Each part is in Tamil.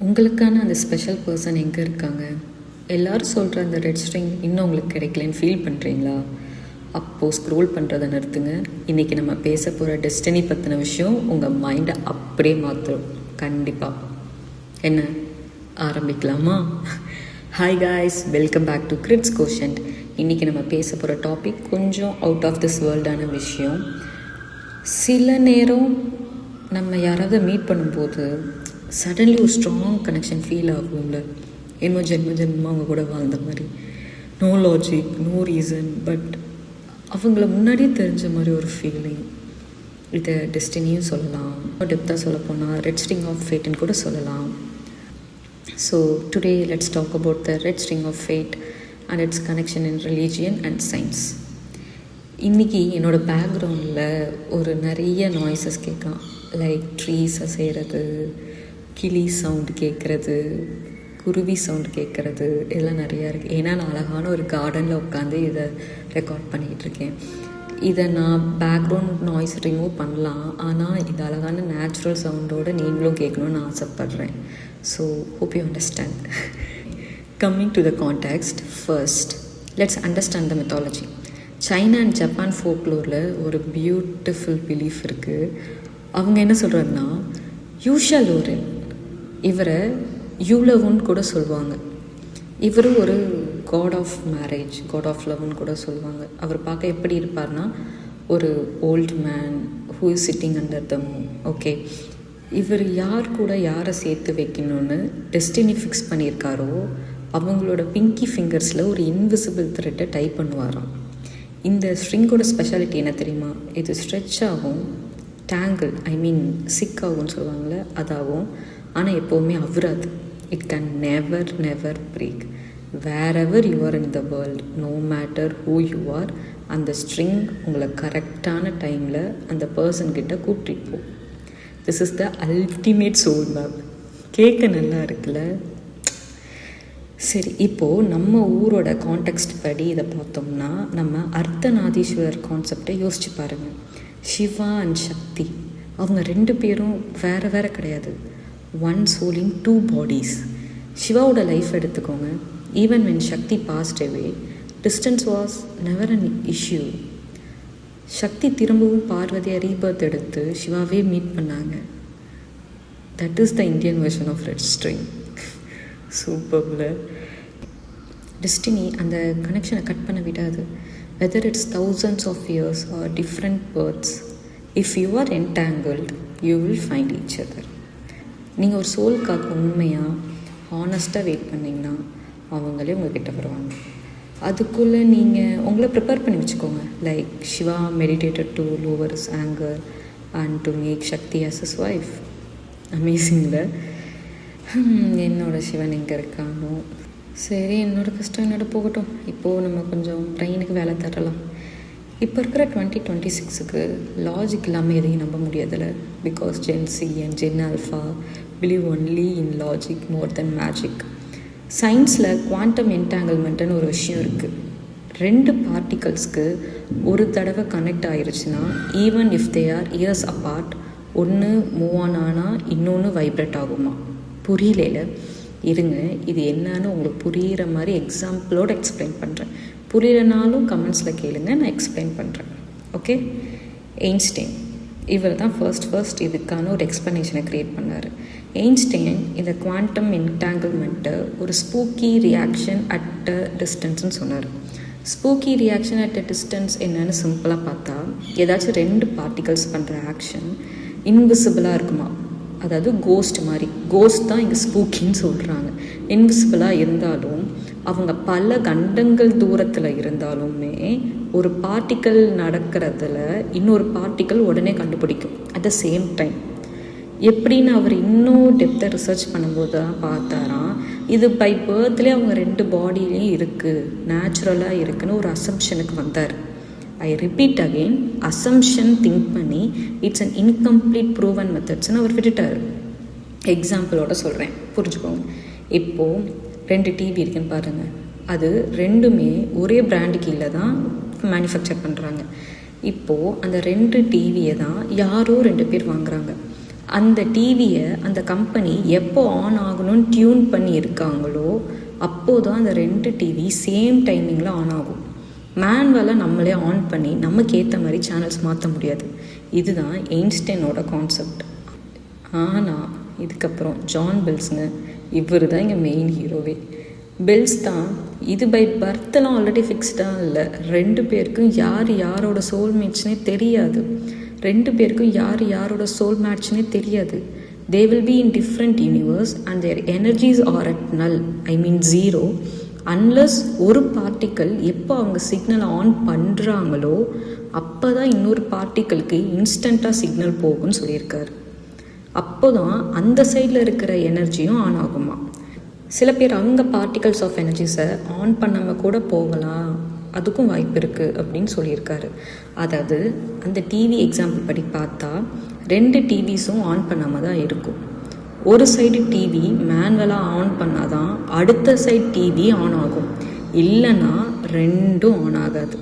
உங்களுக்கான அந்த ஸ்பெஷல் பர்சன் எங்கே இருக்காங்க? எல்லோரும் சொல்கிற அந்த ரெட் ஸ்ட்ரிங் இன்னும் உங்களுக்கு கிடைக்கலன்னு ஃபீல் பண்ணுறீங்களா? அப்போது ஸ்க்ரோல் பண்ணுறதை நிறுத்துங்க. இன்றைக்கி நம்ம பேச போகிற டெஸ்டினி பற்றின விஷயம் உங்கள் மைண்டை அப்படியே மாற்றும். கண்டிப்பாக. என்ன ஆரம்பிக்கலாமா? Hi guys, welcome back to grits quotient. இன்றைக்கி நம்ம பேச போகிற டாபிக் கொஞ்சம் அவுட் ஆஃப் திஸ் வேர்ல்டான விஷயம். சில நேரம் நம்ம யாராவது மீட் பண்ணும்போது சடன்லி ஒரு ஸ்ட்ராங் கனெக்ஷன் ஃபீல் ஆகும்ல. என்னமோ ஜென்மமாக அவங்க கூட வாழ்ந்த மாதிரி. No logic, no reason, but அவங்கள முன்னாடியே தெரிஞ்ச மாதிரி ஒரு ஃபீலிங். இதை டெஸ்டினியும் சொல்லலாம், டெப்த்தாக சொல்ல போனால் ரெட் ஸ்ட்ரிங் ஆஃப் ஃபேட்னு கூட சொல்லலாம். So today let's talk about the red string of fate and its connection in religion and science. இன்றைக்கி என்னோடய பேக்ரவுண்டில் ஒரு நிறைய நாய்ஸஸ் கேட்கலாம். லைக் ட்ரீஸ் அசைகிறது, கிளி சவுண்டு கேட்குறது, குருவி சவுண்டு கேட்குறது, இதெல்லாம் நிறையா இருக்குது. ஏன்னா நான் அழகான ஒரு கார்டனில் உட்காந்து இதை ரெக்கார்ட் பண்ணிகிட்ருக்கேன். இதை நான் பேக்ரவுண்ட் நாய்ஸ் ரிமூவ் பண்ணலாம், ஆனால் இது அழகான நேச்சுரல் சவுண்டோடு நீங்களும் கேட்கணுன்னு ஆசைப்பட்றேன். So hope you understand. Coming to the context, first let's understand the mythology. China and Japan ஃபோக்லோரில் ஒரு பியூட்டிஃபுல் பிலீஃப் இருக்குது. அவங்க என்ன சொல்கிறாங்கன்னா, யூஷலோரின், இவரை யூலவுன்னு கூட சொல்லுவாங்க. இவர் ஒரு God of marriage, God of லவ்னு கூட சொல்லுவாங்க. அவர் பார்க்க எப்படி இருப்பார்னா, ஒரு old man who is sitting under the moon. Okay, இவர் யார் கூட யாரை சேர்த்து வைக்கணும்னு டெஸ்டினி ஃபிக்ஸ் பண்ணியிருக்காரோ அவங்களோட பிங்கி ஃபிங்கர்ஸில் ஒரு இன்விசிபிள் த்ரெட்டை டைப் பண்ணுவாராம். இந்த ஸ்ட்ரிங்கோட ஸ்பெஷாலிட்டி என்ன தெரியுமா? இது ஸ்ட்ரெச் ஆகும், டேங்கிள் சிக் ஆகும்னு சொல்லுவாங்கள்ல, அதாகும். ஆனால் எப்போவுமே அவுராது. It can never break. Wherever you are in the world, no matter who you are, அந்த ஸ்ட்ரிங் உங்களை கரெக்டான டைமில் அந்த பர்சன்கிட்ட கூட்டிகிட்டு போ. This is the ultimate soul map. கேட்க நல்லா இருக்குல்ல? சரி, இப்போது நம்ம ஊரோட கான்டெக்ஸ்ட் படி இதை பார்த்தோம்னா, நம்ம அர்த்தநாதீஸ்வரர் கான்செப்டை யோசிச்சு பாருங்கள். சிவா அண்ட் சக்தி, அவங்க ரெண்டு பேரும் வேறு கிடையாது. One soul in two bodies. சிவாவோட லைஃப் எடுத்துக்கோங்க. Even when Shakti passed away, distance was never an issue. Shakti திரும்பவும் பார்வதியை ரீபர்த் எடுத்து சிவாவே மீட் பண்ணாங்க. That is the Indian version of red string. சூப்பர்ல. டெஸ்டினி அந்த கனெக்ஷனை கட் பண்ண விடாது. Whether it's thousands of years or different births, if you are entangled, you will find each other. நீங்கள் ஒரு சோலுக்காக உண்மையாக ஹானஸ்ட்டாக வெயிட் பண்ணிங்கன்னா அவங்களே உங்கள்கிட்ட வருவாங்க. அதுக்குள்ளே நீங்கள் உங்களை ப்ரிப்பேர் பண்ணி வச்சுக்கோங்க. Like Shiva meditated to lower his anger and to make Shakti as his wife. அமேசிங்கில். என்னோடய சிவன் எங்கே இருக்கானோ. சரி, என்னோடய கஷ்டம் என்னோட போகட்டும். இப்போது நம்ம கொஞ்சம் பிரெயினுக்கு வேலை தரலாம். இப்போ இருக்கிற 2026க்கு லாஜிக் இல்லாமல் எதையும் நம்ப முடியாதுல்ல. Because Gen Z and Gen Alpha believe only in logic more then magic. சயின்ஸில் குவாண்டம் என்டாங்கிள்மெண்ட்டுன்னு ஒரு விஷயம் இருக்குது. ரெண்டு பார்ட்டிகல்ஸ்க்கு ஒரு தடவை கனெக்ட் ஆகிருச்சுன்னா, even if they are years apart, ஒன்று மூவ் ஆன் ஆனால் இன்னொன்று வைப்ரேட் ஆகுமா? புரியல, இருங்க, இது என்னன்னு உங்களுக்கு புரிகிற மாதிரி எக்ஸாம்பிளோடு எக்ஸ்பிளைன் பண்ணுறேன். புரியலனாலும் கமெண்ட்ஸில் கேளுங்க, நான் எக்ஸ்பிளைன் பண்ணுறேன். ஓகே. எயின்ஸ்டைன், இவர் தான் ஃபர்ஸ்ட் இதுக்கான ஒரு எக்ஸ்ப்ளனேஷனை க்ரியேட் பண்ணார். எயின்ஸ்டைன் இந்த குவாண்டம் என்டாங்கிள்மெண்ட்டை ஒரு ஸ்பூக்கி ரியாக்ஷன் அட் அ டிஸ்டன்ஸ்னு சொன்னார். Spooky reaction at a distance என்னன்னு சிம்பிளாக பார்த்தா, ஏதாச்சும் ரெண்டு பார்ட்டிகல்ஸ் பண்ணுற ஆக்ஷன் இன்விசிபிளாக இருக்குமா. அதாவது கோஸ்ட் மாதிரி. கோஸ்ட் தான் இங்கே ஸ்பூக்கின்னு சொல்கிறாங்க. இன்விசிபிளாக இருந்தாலும் அவங்க பல கண்டங்கள் தூரத்தில் இருந்தாலுமே ஒரு பார்ட்டிக்கல் நடக்கிறதுல இன்னொரு பார்ட்டிக்கல் உடனே கண்டுபிடிக்கும் அட் த சேம் டைம். எப்படின்னு அவர் இன்னும் டெப்த்தாக ரிசர்ச் பண்ணும்போது தான் பார்த்தாராம், இது பை பர்த்லேயே அவங்க ரெண்டு பாடியிலையும் இருக்குது, நேச்சுரலாக இருக்குன்னு ஒரு அசம்ஷனுக்கு வந்தார். I repeat again, assumption think பண்ணி இட்ஸ் அன் இன்கம்ப்ளீட் ப்ரூவன் மெத்தட்ஸ்ன்னு அவர் விட்டுட்டார். எக்ஸாம்பிளோட சொல்கிறேன், புரிஞ்சுக்கோங்க. இப்போது ரெண்டு டிவி இருக்குன்னு பாருங்கள். அது ரெண்டுமே ஒரே பிராண்டு கீழே தான் மேனுஃபேக்சர் பண்ணுறாங்க. இப்போது அந்த ரெண்டு டிவியை தான் யாரோ ரெண்டு பேர் வாங்குகிறாங்க. அந்த டிவியை அந்த கம்பெனி எப்போ ஆன் ஆகணும்னு டியூன் பண்ணி இருக்காங்களோ அப்போது தான் அந்த 2 டிவி சேம் டைமிங்கில் ஆன் ஆகும். மேனுவலாக நம்மளே ஆன் பண்ணி நமக்கு ஏற்ற மாதிரி சேனல்ஸ் மாற்ற முடியாது. இதுதான் எயின்ஸ்டைனோட கான்செப்ட். ஆனால் இதுக்கப்புறம் ஜான் பெல்ஸ்ங்க, இவர் தான் இங்கே மெயின் ஹீரோவே. பெல்ஸ் தான் இது பை பர்த்தெல்லாம் ஆல்ரெடி ஃபிக்ஸ்டாக இல்லை. 2 பேருக்கும் யாரோட சோல்மேட்ஸ்னே தெரியாது. 2 பேருக்கும் யாரோட சோல் மேட்ச்னே தெரியாது. They will be in different universe and their energies are at null, I mean zero, unless ஒரு பார்ட்டிக்கல் எப்போ அவங்க சிக்னலை ஆன் பண்ணுறாங்களோ அப்போ தான் இன்னொரு பார்ட்டிக்கலுக்கு இன்ஸ்டண்ட்டாக சிக்னல் போகும்னு சொல்லியிருக்காரு. அப்போ தான் அந்த சைடில் இருக்கிற எனர்ஜியும் ஆன் ஆகுமா. சில பேர் அவங்க பார்ட்டிகல்ஸ் ஆஃப் எனர்ஜிஸை ஆன் பண்ணாமல் கூட போகலாம், அதுக்கும் வாய்ப்பு இருக்குது அப்படின்னு சொல்லியிருக்காரு. அதாவது அந்த டிவி எக்ஸாம்பிள் படி பார்த்தா 2 டிவிஸும் ஆன் பண்ணாமல் தான் இருக்கும். ஒரு சைடு டிவி மேனுவலாக ஆன் பண்ணால் தான் அடுத்த சைடு டிவி ஆன் ஆகும், இல்லைன்னா 2ம் ஆன் ஆகாது.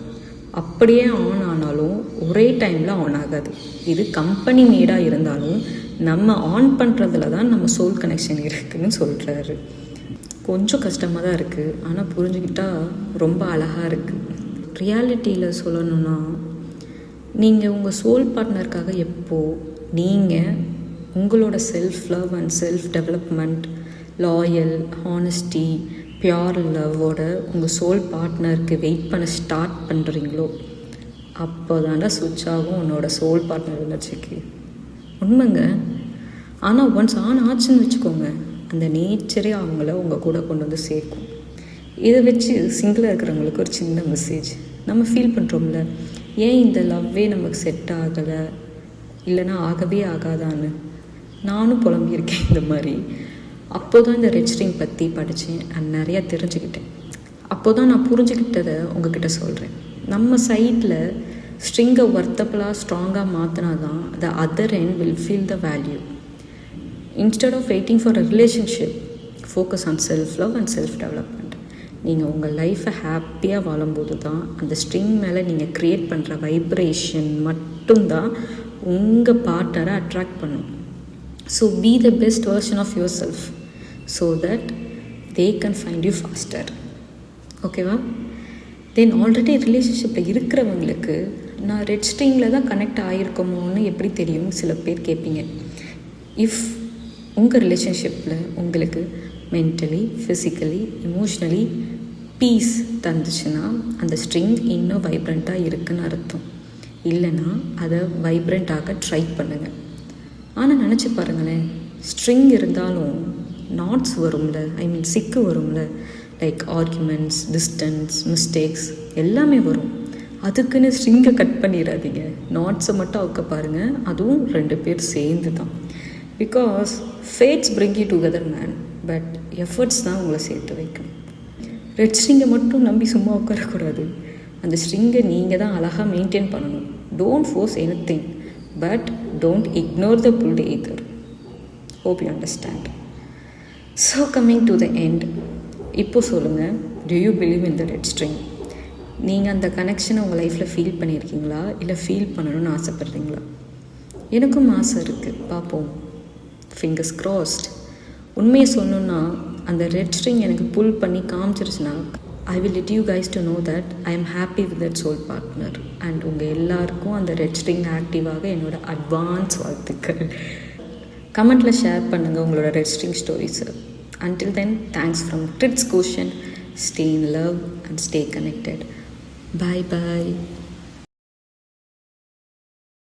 அப்படியே ஆன் ஆனாலும் ஒரே டைமில் ஆன் ஆகாது. இது கம்பெனி மேடாக இருந்தாலும் நம்ம ஆன் பண்ணுறதுல தான் நம்ம சோல் கனெக்ஷன் இருக்குதுன்னு சொல்கிறாரு. கொஞ்சம் கஷ்டமாக தான் இருக்குது, ஆனால் புரிஞ்சுக்கிட்டால் ரொம்ப அழகாக இருக்குது. ரியாலிட்டியில் சொல்லணுன்னா, நீங்கள் உங்கள் சோல் பார்ட்னருக்காக நீங்கள் உங்களோட self love and self development, loyal, honesty, pure லவ்வோட உங்கள் சோல் பார்ட்னருக்கு வெயிட் பண்ண ஸ்டார்ட் பண்ணுறீங்களோ அப்போ தாண்டா சுவிட்ச் ஆகும் உன்னோட சோல் பார்ட்னர் எனர்ஜிக்கு. உண்மைங்க. ஆனால் ஒன்ஸ் ஆன் ஆச்சுன்னு வச்சுக்கோங்க, அந்த நேச்சரே அவங்கள உங்கள் கூட கொண்டு வந்து சேர்க்கும். இதை வச்சு சிங்கிளாக இருக்கிறவங்களுக்கு ஒரு சின்ன மெசேஜ். நம்ம ஃபீல் பண்ணுறோம்ல, ஏன் இந்த லவ்வே நமக்கு செட் ஆகலை, இல்லைனா ஆகவே ஆகாதான்னு. நானும் புலம்பியிருக்கேன் இந்த மாதிரி. அப்போ தான் இந்த ரெட் ஸ்ட்ரிங் பற்றி படித்தேன் அண்ட் நிறையா தெரிஞ்சுக்கிட்டேன். அப்போ தான் நான் புரிஞ்சுக்கிட்டதை உங்ககிட்ட சொல்கிறேன். நம்ம சைடில் ஸ்ட்ரிங்கை ஒர்த்தபுளாக ஸ்ட்ராங்காக மாற்றினா தான் the other end will feel the value. Instead of waiting for a relationship, focus on self-love and self-development. நீங்கள் உங்கள் லைஃப்பை ஹாப்பியாக வாழும்போது தான் அந்த ஸ்ட்ரிங் மேலே நீங்கள் க்ரியேட் பண்ணுற வைப்ரேஷன் மட்டும்தான் உங்கள் பார்ட்னரை அட்ராக்ட் பண்ணும். So be the best version of your self so that they can find you faster. ஓகேவா? தென் ஆல்ரெடி ரிலேஷன்ஷிப்பில் இருக்கிறவங்களுக்கு நான் ரெட் ஸ்ட்ரிங்கில் தான் கனெக்ட் ஆகிருக்கோமோன்னு எப்படி தெரியும் சில பேர் கேட்பீங்க. இஃப் உங்கள் ரிலேஷன்ஷிப்பில் உங்களுக்கு மென்டலி, ஃபிசிக்கலி, இமோஷ்னலி பீஸ் தந்துச்சுன்னா அந்த ஸ்ட்ரிங் இன்னும் வைப்ரண்ட்டாக இருக்குதுன்னு அர்த்தம். இல்லைன்னா அதை வைப்ரண்ட்டாக ட்ரை பண்ணுங்கள். ஆனால் நினச்சி பாருங்களேன், ஸ்ட்ரிங் இருந்தாலும் நாட்ஸ் வரும்ல, சிக்கு வரும்ல, லைக் ஆர்குமெண்ட்ஸ், டிஸ்டன்ஸ், மிஸ்டேக்ஸ் எல்லாமே வரும். அதுக்குன்னு ஸ்ட்ரிங்கை கட் பண்ணிடாதீங்க, நாட்ஸை மட்டும் அவுக்க பாருங்கள். அதுவும் 2 பேர் சேர்ந்து தான். Because fats bring you together man, but efforts தான் உங்களை சேர்த்து வைக்கும். ரெட் ஸ்ட்ரிங்கை மட்டும் நம்பி சும்மா உட்காரக்கூடாது. அந்த ஸ்ட்ரிங்கை நீங்கள் தான் அழகாக மெயின்டைன் பண்ணணும். Don't force anything, but don't ignore the pulled either. Hope you understand. So coming to the end, இப்போ சொல்லுங்கள், to you believe in the red string? நீங்கள் அந்த கனெக்ஷனை உங்கள் லைஃப்பில் ஃபீல் பண்ணியிருக்கீங்களா, இல்லை ஃபீல் பண்ணணும்னு ஆசைப்பட்றீங்களா? எனக்கும் ஆசை இருக்குது, பார்ப்போம். Fingers crossed. உண்மையை சொல்லணுன்னா அந்த ரெட் ஸ்ட்ரிங் எனக்கு புல் பண்ணி காமிச்சிருச்சுன்னா I will let you guys to know that I am happy with that soul partner. And உங்கள் எல்லாருக்கும் அந்த ரெட் ஸ்ட்ரிங் ஆக்டிவாக என்னோடய அட்வான்ஸ் வாழ்த்துக்கள். கமெண்ட்டில் ஷேர் பண்ணுங்கள் உங்களோட ரெட் ஸ்ட்ரிங் ஸ்டோரிஸை. Until then, thanks from Trits Quotient. Stay in love and stay connected. Bye bye.